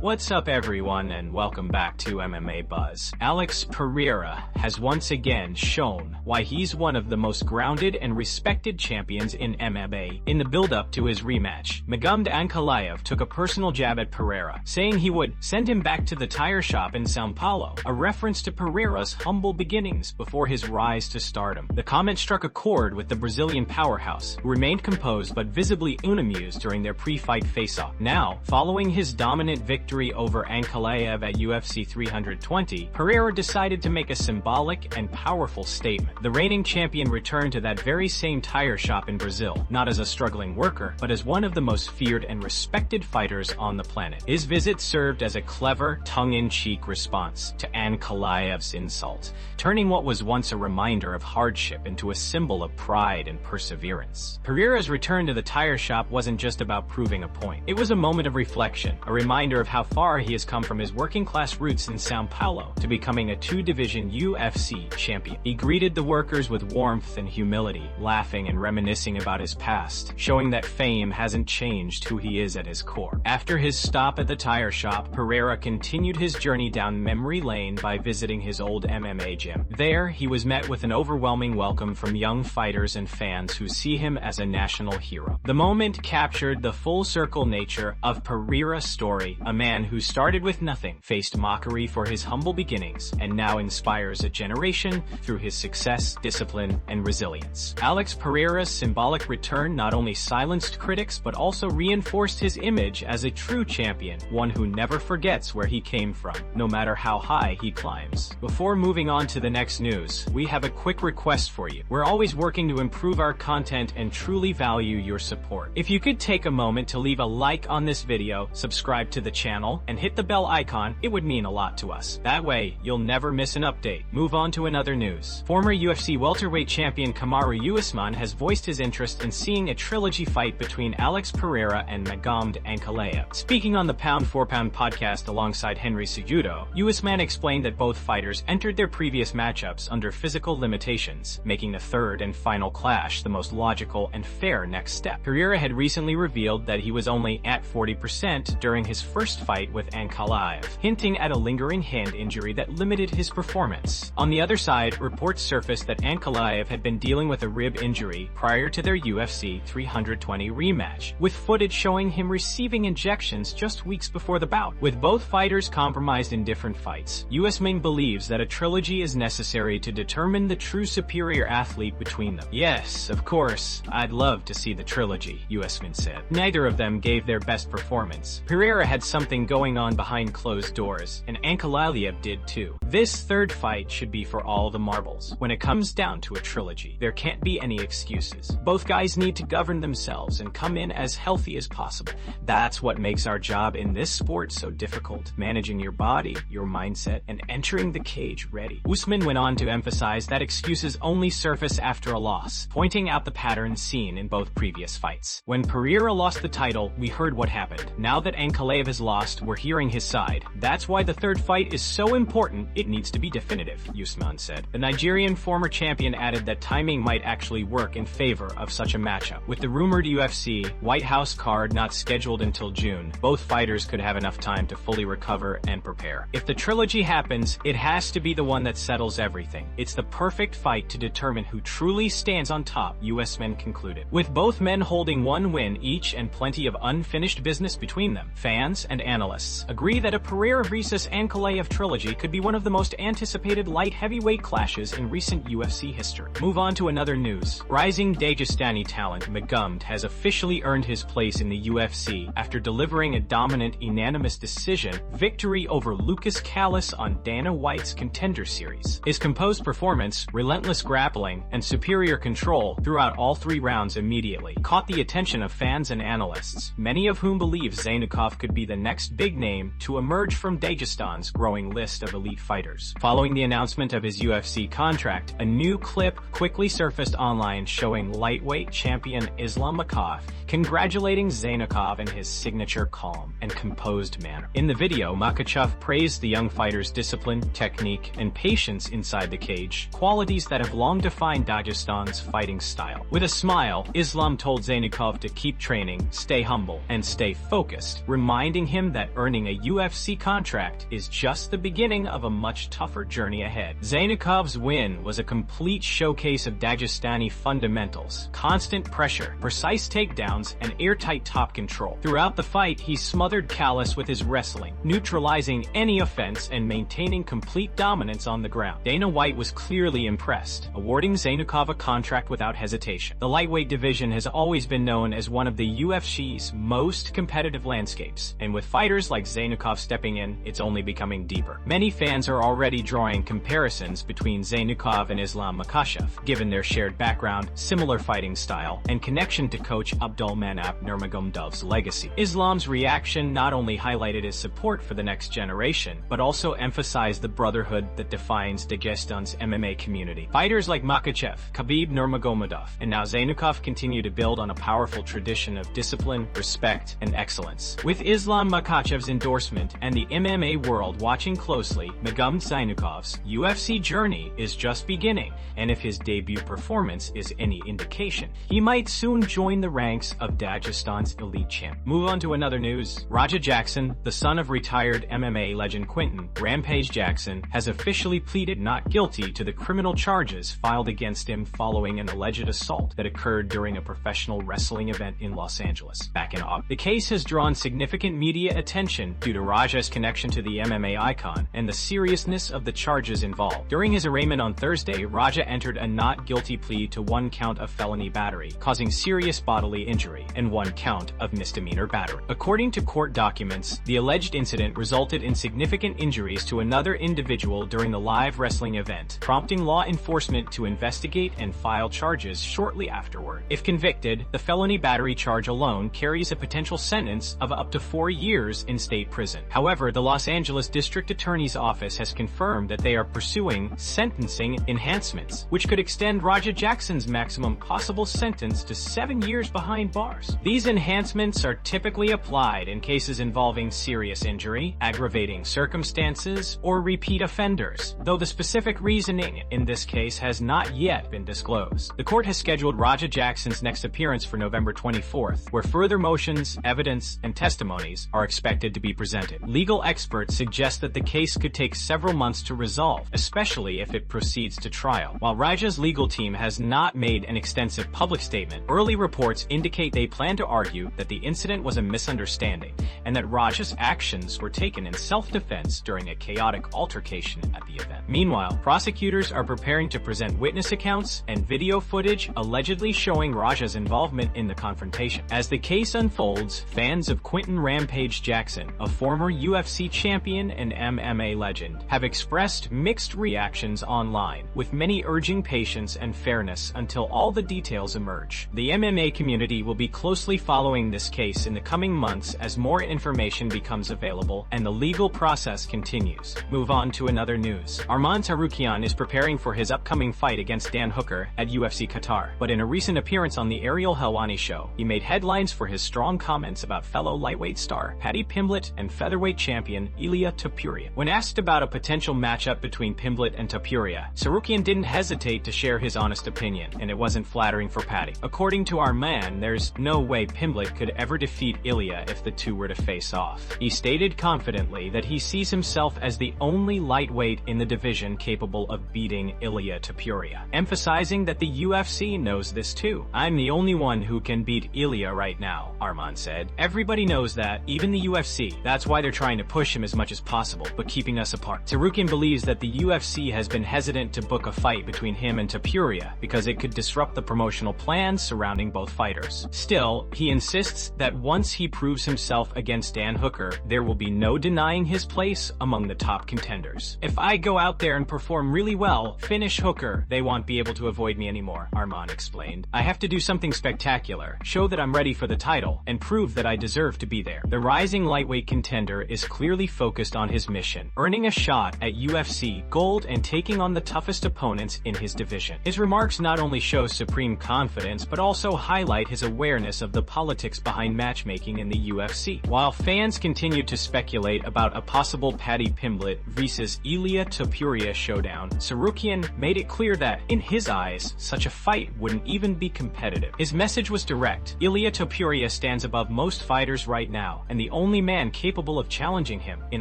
What's up everyone and welcome back to MMA Buzz. Alex Pereira has once again shown why he's one of the most grounded and respected champions in MMA. In the build-up to his rematch, Magomed Ankalaev took a personal jab at Pereira, saying he would send him back to the tire shop in Sao Paulo, a reference to Pereira's humble beginnings before his rise to stardom. The comment struck a chord with the Brazilian powerhouse, who remained composed but visibly unamused during their pre-fight face-off. Now, following his dominant victory over Ankalaev at UFC 320, Pereira decided to make a symbolic and powerful statement. The reigning champion returned to that very same tire shop in Brazil, not as a struggling worker, but as one of the most feared and respected fighters on the planet. His visit served as a clever, tongue-in-cheek response to Ankalaev's insult, turning what was once a reminder of hardship into a symbol of pride and perseverance. Pereira's return to the tire shop wasn't just about proving a point. It was a moment of reflection, a reminder of how far he has come from his working-class roots in Sao Paulo to becoming a two-division UFC champion. He greeted the workers with warmth and humility, laughing and reminiscing about his past, showing that fame hasn't changed who he is at his core. After his stop at the tire shop, Pereira continued his journey down memory lane by visiting his old MMA gym. There, he was met with an overwhelming welcome from young fighters and fans who see him as a national hero. The moment captured the full-circle nature of Pereira's story, a man who started with nothing, faced mockery for his humble beginnings, and now inspires a generation through his success, discipline, and resilience. Alex Pereira's symbolic return not only silenced critics but also reinforced his image as a true champion, one who never forgets where he came from, no matter how high he climbs. Before moving on to the next news, we have a quick request for you. We're always working to improve our content and truly value your support. If you could take a moment to leave a like on this video, subscribe to the channel, and hit the bell icon, it would mean a lot to us. That way, you'll never miss an update. Move on to another news. Former UFC welterweight champion Kamaru Usman has voiced his interest in seeing a trilogy fight between Alex Pereira and Magomed Ankalaev. Speaking on the Pound for Pound podcast alongside Henry Cejudo, Usman explained that both fighters entered their previous matchups under physical limitations, making the third and final clash the most logical and fair next step. Pereira had recently revealed that he was only at 40% during his first fight with Ankalaev, hinting at a lingering hand injury that limited his performance. On the other side, reports surfaced that Ankalaev had been dealing with a rib injury prior to their UFC 320 rematch, with footage showing him receiving injections just weeks before the bout. With both fighters compromised in different fights, Usman believes that a trilogy is necessary to determine the true superior athlete between them. Yes, of course, I'd love to see the trilogy, Usman said. Neither of them gave their best performance. Pereira had something going on behind closed doors, and Ankalaev did too. This third fight should be for all the marbles. When it comes down to a trilogy, there can't be any excuses. Both guys need to govern themselves and come in as healthy as possible. That's what makes our job in this sport so difficult, managing your body, your mindset, and entering the cage ready. Usman went on to emphasize that excuses only surface after a loss, pointing out the pattern seen in both previous fights. When Pereira lost the title, we heard what happened. Now that Ankalaev has lost, we're hearing his side. That's why the third fight is so important, it needs to be definitive, Usman said. The Nigerian former champion added that timing might actually work in favor of such a matchup. With the rumored UFC White House card not scheduled until June, both fighters could have enough time to fully recover and prepare. If the trilogy happens, it has to be the one that settles everything. It's the perfect fight to determine who truly stands on top, Usman concluded. With both men holding one win each and plenty of unfinished business between them, fans and analysts agree that a Pereira vs Ankalaev trilogy could be one of the most anticipated light heavyweight clashes in recent UFC history. Move on to another news. Rising Dagestani talent Magomed has officially earned his place in the UFC after delivering a dominant unanimous decision victory over Lucas Callis on Dana White's Contender series. His composed performance, relentless grappling, and superior control throughout all 3 rounds immediately caught the attention of fans and analysts, many of whom believe Zaynukov could be the next big name to emerge from Dagestan's growing list of elite fighters. Following the announcement of his UFC contract, a new clip quickly surfaced online showing lightweight champion Islam Makhachev congratulating Zaynukov in his signature calm and composed manner. In the video, Makhachev praised the young fighter's discipline, technique, and patience inside the cage, qualities that have long defined Dagestan's fighting style. With a smile, Islam told Zaynukov to keep training, stay humble, and stay focused, reminding him him that earning a UFC contract is just the beginning of a much tougher journey ahead. Zaynukov's win was a complete showcase of Dagestani fundamentals: constant pressure, precise takedowns, and airtight top control. Throughout the fight, he smothered Callis with his wrestling, neutralizing any offense and maintaining complete dominance on the ground. Dana White was clearly impressed, awarding Zaynukov a contract without hesitation. The lightweight division has always been known as one of the UFC's most competitive landscapes, and with fighters like Zaynukov stepping in, it's only becoming deeper. Many fans are already drawing comparisons between Zaynukov and Islam Makhachev, given their shared background, similar fighting style, and connection to coach Abdulmanap Nurmagomedov's legacy. Islam's reaction not only highlighted his support for the next generation, but also emphasized the brotherhood that defines Dagestan's MMA community. Fighters like Makhachev, Khabib Nurmagomedov, and now Zaynukov continue to build on a powerful tradition of discipline, respect, and excellence. With Islam Makhachev's endorsement and the MMA world watching closely, Magomed Zaynukov's UFC journey is just beginning, and if his debut performance is any indication, he might soon join the ranks of Dagestan's elite champ. Move on to another news. Raja Jackson, the son of retired MMA legend Quinton Rampage Jackson, has officially pleaded not guilty to the criminal charges filed against him following an alleged assault that occurred during a professional wrestling event in Los Angeles back in August. The case has drawn significant media attention due to Raja's connection to the MMA icon and the seriousness of the charges involved. During his arraignment on Thursday, Raja entered a not guilty plea to 1 count of felony battery, causing serious bodily injury, and 1 count of misdemeanor battery. According to court documents, the alleged incident resulted in significant injuries to another individual during the live wrestling event, prompting law enforcement to investigate and file charges shortly afterward. If convicted, the felony battery charge alone carries a potential sentence of up to 4 years in state prison. However, the Los Angeles District Attorney's Office has confirmed that they are pursuing sentencing enhancements, which could extend Raja Jackson's maximum possible sentence to 7 years behind bars. These enhancements are typically applied in cases involving serious injury, aggravating circumstances, or repeat offenders, though the specific reasoning in this case has not yet been disclosed. The court has scheduled Raja Jackson's next appearance for November 24th, where further motions, evidence, and testimonies are expected to be presented. Legal experts suggest that the case could take several months to resolve, especially if it proceeds to trial. While Raja's legal team has not made an extensive public statement, early reports indicate they plan to argue that the incident was a misunderstanding and that Raja's actions were taken in self-defense during a chaotic altercation at the event. Meanwhile, prosecutors are preparing to present witness accounts and video footage allegedly showing Raja's involvement in the confrontation. As the case unfolds, fans of Quinton Rampage Jackson, a former UFC champion and MMA legend, have expressed mixed reactions online, with many urging patience and fairness until all the details emerge. The MMA community will be closely following this case in the coming months as more information becomes available and the legal process continues. Move on to another news. Arman Tsarukyan is preparing for his upcoming fight against Dan Hooker at UFC Qatar, but in a recent appearance on the Ariel Helwani show, he made headlines for his strong comments about fellow lightweight star Paddy Pimblett and featherweight champion Ilia Topuria. When asked about a potential matchup between Pimblett and Topuria, Tsarukyan didn't hesitate to share his honest opinion, and it wasn't flattering for Paddy. According to Arman, there's no way Pimblett could ever defeat Ilia if the two were to face off. He stated confidently that he sees himself as the only lightweight in the division capable of beating Ilia Topuria, emphasizing that the UFC knows this too. "I'm the only one who can beat Ilia right now," Arman said. "Everybody knows that, even the UFC. That's why they're trying to push him as much as possible, but keeping us apart." Tsarukyan believes that the UFC has been hesitant to book a fight between him and Topuria because it could disrupt the promotional plans surrounding both fighters. Still, he insists that once he proves himself against Dan Hooker, there will be no denying his place among the top contenders. "If I go out there and perform really well, finish Hooker, they won't be able to avoid me anymore," Arman explained. "I have to do something spectacular, show that I'm ready for the title, and prove that I deserve to be there." The rising lightweight contender is clearly focused on his mission, earning a shot at UFC gold and taking on the toughest opponents in his division. His remarks not only show supreme confidence, but also highlight his awareness of the politics behind matchmaking in the UFC. While fans continue to speculate about a possible Paddy Pimblett vs Ilia Topuria showdown, Tsarukyan made it clear that, in his eyes, such a fight wouldn't even be competitive. His message was direct: Ilia Topuria stands above most fighters right now, and the only man capable of challenging him, in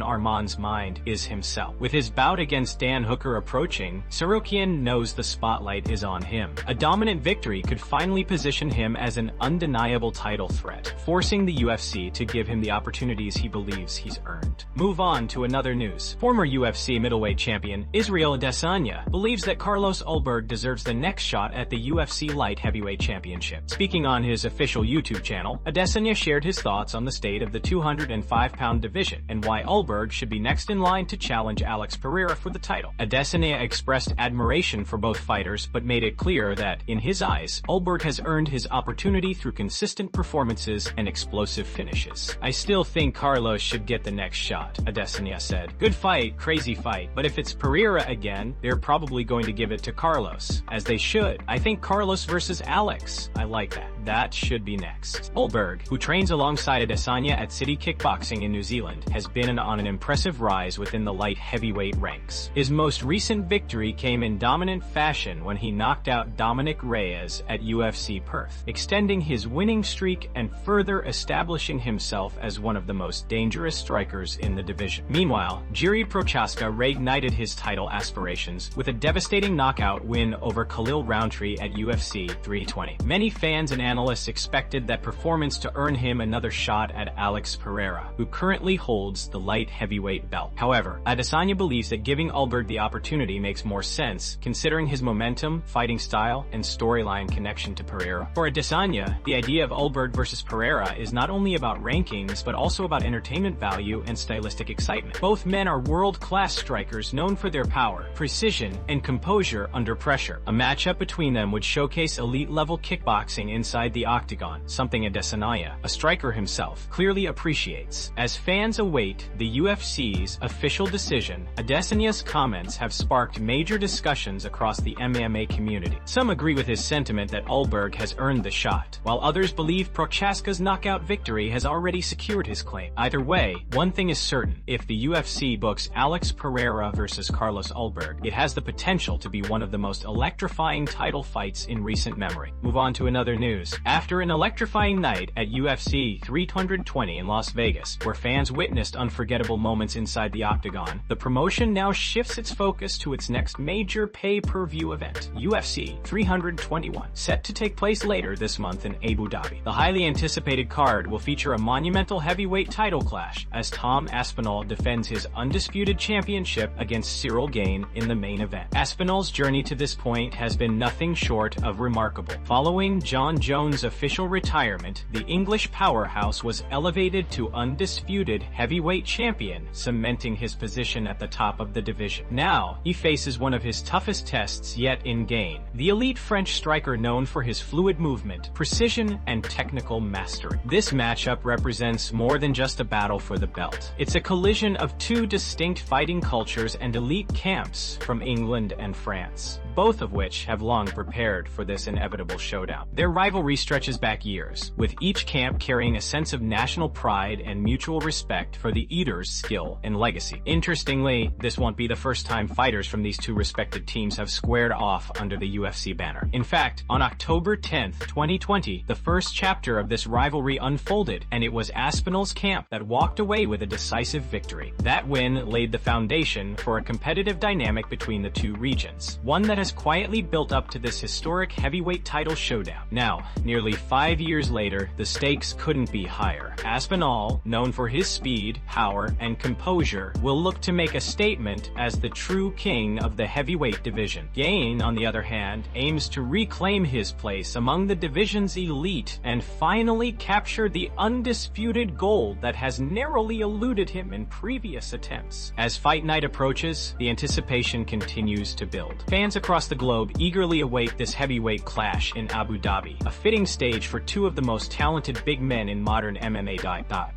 Arman's mind, is himself. With his bout against Dan Hooker approaching, Tsarukyan knows the spotlight is on him. A dominant victory could finally position him as an undeniable title threat, forcing the UFC to give him the opportunities he believes he's earned. Move on to another news. Former UFC middleweight champion Ciryl Adesanya believes that Carlos Ulberg deserves the next shot at the UFC light heavyweight championship. Speaking on his official YouTube channel, Adesanya shared his thoughts on the state of the 205-pound division and why Ulberg should be next in line to challenge Alex Pereira for the title. Adesanya expressed admiration for both fighters but made it clear that, in his eyes, Ulberg has earned his opportunity through consistent performances and explosive finishes. "I still think Carlos should get the next shot," Adesanya said. "Good fight, crazy fight, but if it's Pereira again, they're probably going to give it to Carlos, as they should. I think Carlos versus Alex. I like that. That should be next." Ulberg, who trains alongside Adesanya at City Kickboxing in New Zealand, has been on an impressive rise within the light heavyweight ranks. His most recent victory came in dominant fashion when he knocked out Dominic Reyes at UFC Perth, extending his winning streak and further establishing himself as one of the most dangerous strikers in the division. Meanwhile, Jiří Procházka reignited his title aspirations with a devastating knockout win over Khalil Rountree at UFC 320. Many fans and analysts expected that performance to earn him another shot at Alex Pereira, who currently holds the light heavyweight belt. However, Adesanya believes that giving Ulberg the opportunity makes more sense, considering his momentum, fighting style, and storyline connection to Pereira. For Adesanya, the idea of Ulberg versus Pereira is not only about rankings, but also about entertainment value and stylistic excitement. Both men are world-class strikers known for their power, precision, and composure under pressure. A matchup between them would showcase elite-level kickboxing inside the octagon, something Adesanya, a striker himself, clearly appreciates. As fans await the UFC's official decision, Adesanya's comments have sparked major discussions across the MMA community. Some agree with his sentiment that Ulberg has earned the shot, while others believe Procházka's knockout victory has already secured his claim. Either way, one thing is certain: if the UFC books Alex Pereira versus Carlos Ulberg, it has the potential to be one of the most electrifying title fights in recent memory. Move on to another news. After an electrifying night at UFC 320 in Las Vegas, where fans witnessed unforgettable moments inside the octagon, the promotion now shifts its focus to its next major pay-per-view event, UFC 321, set to take place later this month in Abu Dhabi. The highly anticipated card will feature a monumental heavyweight title clash as Tom Aspinall defends his undisputed championship against Ciryl Gane in the main event. Aspinall's journey to this point has been nothing short of remarkable. Following John Jones' official retirement, the English powerhouse was elevated to undisputed heavyweight champion, cementing his position at the top of the division. Now, he faces one of his toughest tests yet in Gane, the elite French striker known for his fluid movement, precision, and technical mastery. This matchup represents more than just a battle for the belt. It's a collision of two distinct fighting cultures and elite camps from England and France, both of which have long prepared for this inevitable showdown. Their rivalry stretches back years, with each camp carrying a sense of national pride and mutual respect for the Eater's skill and legacy. Interestingly, this won't be the first time fighters from these two respected teams have squared off under the UFC banner. In fact, on October 10th, 2020, the first chapter of this rivalry unfolded, and it was Aspinall's camp that walked away with a decisive victory. That win laid the foundation for a competitive dynamic between the two regions, one that has quietly built up to this historic heavyweight title showdown. Now, nearly 5 years later, the stakes couldn't be higher. Aspinall, known for his speed, power, and composure, will look to make a statement as the true king of the heavyweight division. Gane, on the other hand, aims to reclaim his place among the division's elite and finally capture the undisputed gold that has narrowly eluded him in previous attempts. As fight night approaches, the anticipation continues to build. Fans across the globe eagerly await this heavyweight clash in Abu Dhabi, a fitting stage for two of the most talented big men in modern MMA.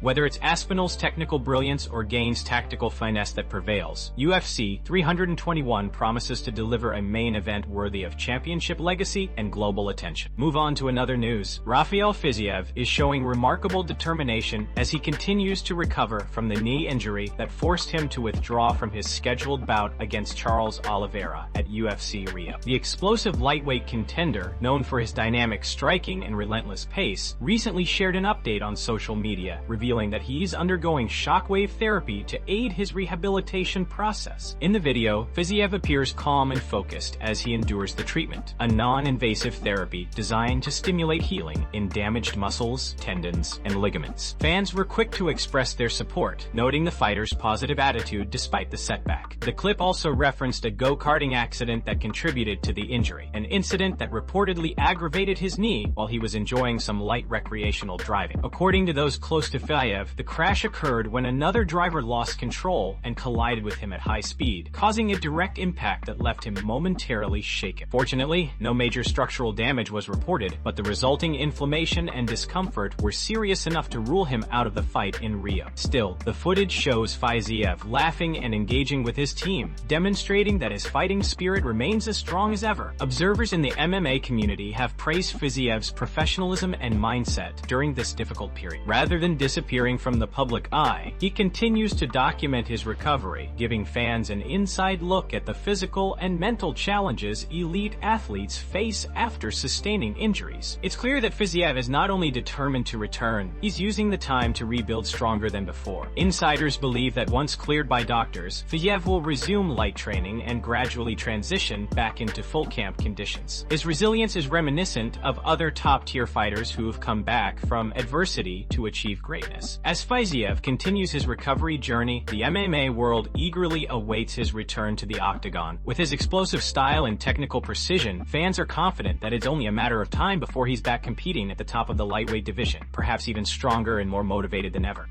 Whether it's Aspinall's technical brilliance or Gane's tactical finesse that prevails, UFC 321 promises to deliver a main event worthy of championship legacy and global attention. Move on to another news. Rafael Fiziev is showing remarkable determination as he continues to recover from the knee injury that forced him to withdraw from his scheduled bout against Charles Oliveira at UFC Rio. The explosive lightweight contender, known for his dynamic striking and relentless pace, recently shared an update on social media, revealing that he's undergoing shockwave therapy to aid his rehabilitation process. In the video, Fiziev appears calm and focused as he endures the treatment, a non-invasive therapy designed to stimulate healing in damaged muscles, tendons, and ligaments. Fans were quick to express their support, noting the fighter's positive attitude despite the setback. The clip also referenced a go-karting accident that contributed to the injury, an incident that reportedly aggravated his knee while he was enjoying some light recreational driving. According to those close to Fiziev, the crash occurred when another driver lost control and collided with him at high speed, causing a direct impact that left him momentarily shaken. Fortunately, no major structural damage was reported, but the resulting inflammation and discomfort were serious enough to rule him out of the fight in Rio. Still, the footage shows Fiziev laughing and engaging with his team, demonstrating that his fighting spirit remains as strong as ever. Observers in the MMA community have praised Fiziev's professionalism and mindset during this difficult period. Rather than disappearing from the public eye, he continues to document his recovery, giving fans an inside look at the physical and mental challenges elite athletes face after sustaining injuries. It's clear that Fiziev is not only determined to return, he's using the time to rebuild stronger than before. Insiders believe that once cleared by doctors, Fiziev will resume light training and gradually transition back into full camp conditions. His resilience is reminiscent of other top-tier fighters who have come back from adversity to achieve greatness. As Fiziev continues his recovery journey, the MMA world eagerly awaits his return to the octagon. With his explosive style and technical precision, fans are confident that it's only a matter of time before he's back competing at the top of the lightweight division, perhaps even stronger and more motivated than ever.